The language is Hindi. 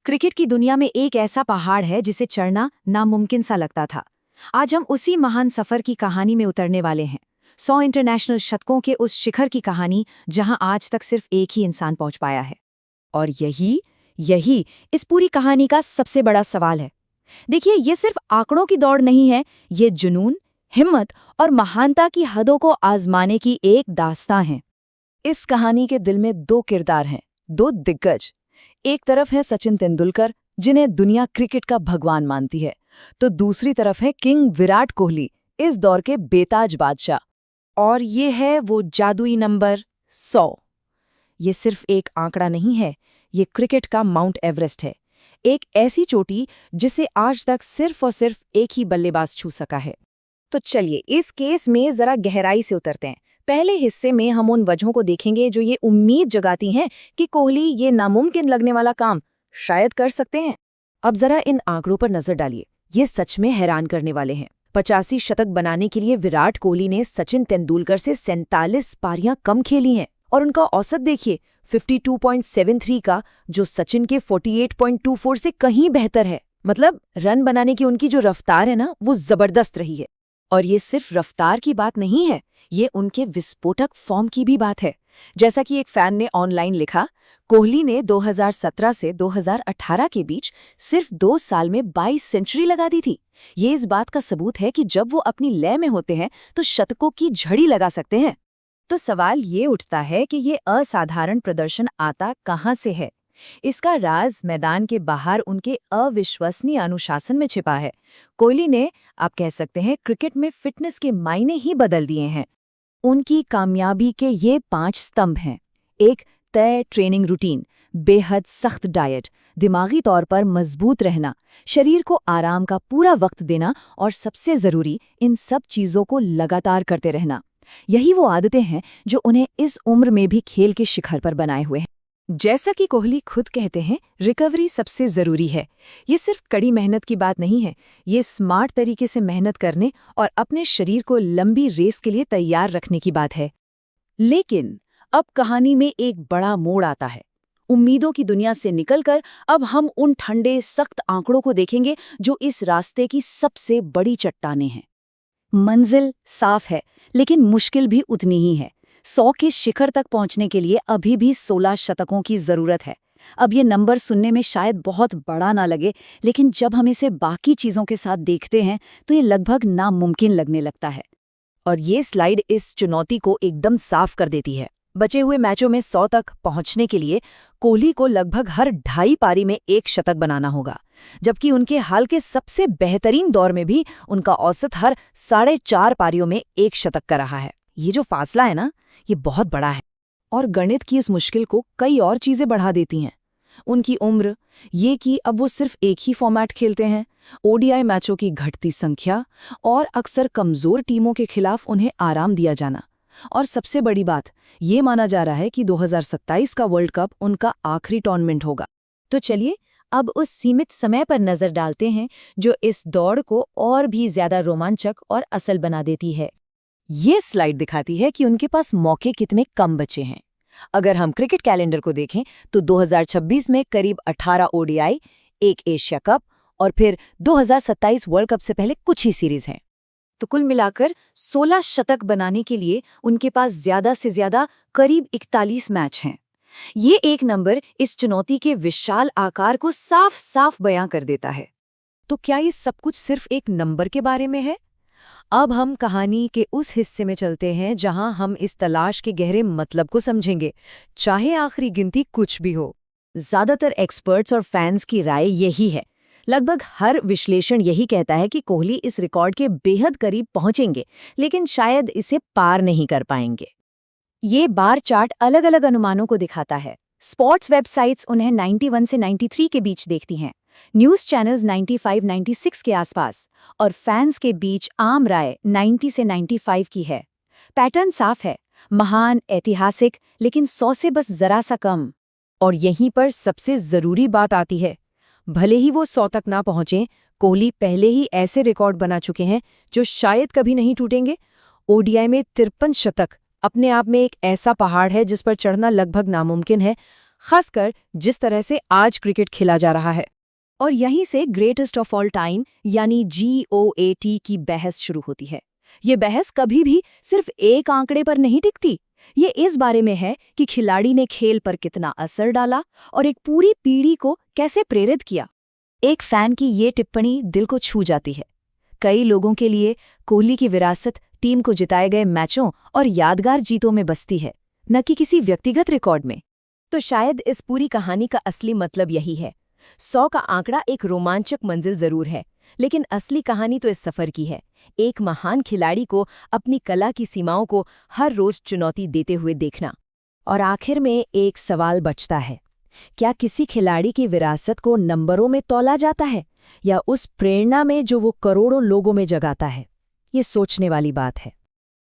क्रिकेट की दुनिया में एक ऐसा पहाड़ है जिसे चढ़ना नामुमकिन सा लगता था। आज हम उसी महान सफर की कहानी में उतरने वाले हैं। 100 इंटरनेशनल शतकों के उस शिखर की कहानी जहां आज तक सिर्फ एक ही इंसान पहुंच पाया है। और यही यही इस पूरी कहानी का सबसे बड़ा सवाल है। देखिए, ये सिर्फ आंकड़ों की दौड़ नहीं है, ये जुनून, हिम्मत और महानता की हदों को आजमाने की एक दास्तां है। इस कहानी के दिल में दो किरदार हैं, दो दिग्गज। एक तरफ है सचिन तेंदुलकर, जिन्हें दुनिया क्रिकेट का भगवान मानती है, तो दूसरी तरफ है किंग विराट कोहली, इस दौर के बेताज बादशाह। और ये है वो जादुई नंबर 100। ये सिर्फ एक आंकड़ा नहीं है, ये क्रिकेट का माउंट एवरेस्ट है। एक ऐसी चोटी जिसे आज तक सिर्फ और सिर्फ एक ही बल्लेबाज छू सका है। तो चलिए इस केस में जरा गहराई से उतरते हैं। पहले हिस्से में हम उन वजहों को देखेंगे जो ये उम्मीद जगाती हैं कि कोहली ये नामुमकिन लगने वाला काम शायद कर सकते हैं। अब जरा इन आंकड़ों पर नजर डालिए, ये सच में हैरान करने वाले हैं। 85 शतक बनाने के लिए विराट कोहली ने सचिन तेंदुलकर से 47 पारियां कम खेली हैं, और उनका औसत देखिए 52.73 का, जो सचिन के 48.24 से कहीं बेहतर है। मतलब रन बनाने की उनकी जो रफ्तार है ना, वो जबरदस्त रही है। और ये सिर्फ रफ्तार की बात नहीं है, ये उनके विस्फोटक फॉर्म की भी बात है। जैसा कि एक फैन ने ऑनलाइन लिखा, कोहली ने 2017 से 2018 के बीच सिर्फ 2 साल में 22 सेंचुरी लगा दी थी। ये इस बात का सबूत है कि जब वो अपनी लय में होते हैं तो शतकों की झड़ी लगा सकते हैं। तो सवाल ये उठता है कि ये असाधारण प्रदर्शन आता कहाँ से है? इसका राज मैदान के बाहर उनके अविश्वसनीय अनुशासन में छिपा है। कोहली ने, आप कह सकते हैं, क्रिकेट में फिटनेस के मायने ही बदल दिए हैं। उनकी कामयाबी के ये 5 स्तंभ हैं। एक, तय ट्रेनिंग रूटीन, बेहद सख्त डाइट, दिमागी तौर पर मजबूत रहना, शरीर को आराम का पूरा वक्त देना, और सबसे जरूरी, इन सब चीजों को लगातार करते रहना। यही वो आदतें हैं जो उन्हें इस उम्र में भी खेल के शिखर पर बनाए हुए हैं। जैसा कि कोहली खुद कहते हैं, रिकवरी सबसे जरूरी है। ये सिर्फ कड़ी मेहनत की बात नहीं है, ये स्मार्ट तरीके से मेहनत करने और अपने शरीर को लंबी रेस के लिए तैयार रखने की बात है। लेकिन अब कहानी में एक बड़ा मोड़ आता है। उम्मीदों की दुनिया से निकलकर अब हम उन ठंडे सख्त आंकड़ों को देखेंगे जो इस रास्ते की सबसे बड़ी चट्टानें हैं। मंजिल साफ है, लेकिन मुश्किल भी उतनी ही है। 100 के शिखर तक पहुंचने के लिए अभी भी 16 शतकों की जरूरत है। अब ये नंबर सुनने में शायद बहुत बड़ा ना लगे, लेकिन जब हम इसे बाकी चीजों के साथ देखते हैं तो ये लगभग नामुमकिन लगने लगता है। और ये स्लाइड इस चुनौती को एकदम साफ कर देती है। बचे हुए मैचों में 100 तक पहुंचने के लिए कोहली को लगभग हर 2.5 पारी में 1 शतक बनाना होगा, जबकि उनके हाल के सबसे बेहतरीन दौर में भी उनका औसत हर 4.5 पारियों में 1 शतक का रहा है। ये जो फासला है ना, ये बहुत बड़ा है। और गणित की इस मुश्किल को कई और चीजें बढ़ा देती हैं। उनकी उम्र, ये कि अब वो सिर्फ एक ही फॉर्मेट खेलते हैं, ओडीआई मैचों की घटती संख्या, और अक्सर कमजोर टीमों के खिलाफ उन्हें आराम दिया जाना। और सबसे बड़ी बात, ये माना जा रहा है कि 2027 का वर्ल्ड कप उनका आखिरी टूर्नामेंट होगा। तो चलिए अब उस सीमित समय पर नजर डालते हैं जो इस दौड़ को और भी ज्यादा रोमांचक और असल बना देती है। ये स्लाइड दिखाती है कि उनके पास मौके कितने कम बचे हैं। अगर हम क्रिकेट कैलेंडर को देखें तो 2026 में करीब 18 ओडीआई, 1 एशिया कप और फिर 2027 वर्ल्ड कप से पहले कुछ ही सीरीज हैं। तो कुल मिलाकर 16 शतक बनाने के लिए उनके पास ज्यादा से ज्यादा करीब 41 मैच हैं। ये एक नंबर इस चुनौती के विशाल आकार को साफ साफ बयां कर देता है। तो क्या ये सब कुछ सिर्फ एक नंबर के बारे में है? अब हम कहानी के उस हिस्से में चलते हैं जहां हम इस तलाश के गहरे मतलब को समझेंगे, चाहे आखिरी गिनती कुछ भी हो। ज्यादातर एक्सपर्ट्स और फैंस की राय यही है। लगभग हर विश्लेषण यही कहता है कि कोहली इस रिकॉर्ड के बेहद करीब पहुंचेंगे, लेकिन शायद इसे पार नहीं कर पाएंगे। ये बार चार्ट अलग अलग अनुमानों को दिखाता है। स्पोर्ट्स वेबसाइट्स उन्हें 91 से 93 के बीच देखती हैं, न्यूज़ चैनल्स 95-96 के आसपास, और फैंस के बीच आम राय 90 से 95 की है। पैटर्न साफ है, महान, ऐतिहासिक, लेकिन 100 से बस जरा सा कम। और यहीं पर सबसे जरूरी बात आती है, भले ही वो 100 तक ना पहुंचे, कोहली पहले ही ऐसे रिकॉर्ड बना चुके हैं जो शायद कभी नहीं टूटेंगे। ओडीआई में 53 शतक अपने आप में एक ऐसा पहाड़ है जिस पर चढ़ना लगभग नामुमकिन है। खासकर जिस तरह से आज क्रिकेट खेला जा रहा है। और यहीं से ग्रेटेस्ट ऑफ ऑल टाइम यानी GOAT की बहस शुरू होती है। ये बहस कभी भी सिर्फ एक आंकड़े पर नहीं टिकती। ये इस बारे में है कि खिलाड़ी ने खेल पर कितना असर डाला और एक पूरी पीढ़ी को कैसे प्रेरित किया। एक फैन की ये टिप्पणी दिल को छू जाती है। कई लोगों के लिए कोहली की विरासत टीम को जिताए गए मैचों और यादगार जीतों में बसती है, न कि किसी व्यक्तिगत रिकॉर्ड में। तो शायद इस पूरी कहानी का असली मतलब यही है। 100 का आंकड़ा एक रोमांचक मंजिल जरूर है, लेकिन असली कहानी तो इस सफर की है। एक महान खिलाड़ी को अपनी कला की सीमाओं को हर रोज चुनौती देते हुए देखना। और आखिर में एक सवाल बचता है, क्या किसी खिलाड़ी की विरासत को नंबरों में तौला जाता है या उस प्रेरणा में जो वो करोड़ों लोगों में जगाता है? ये सोचने वाली बात है।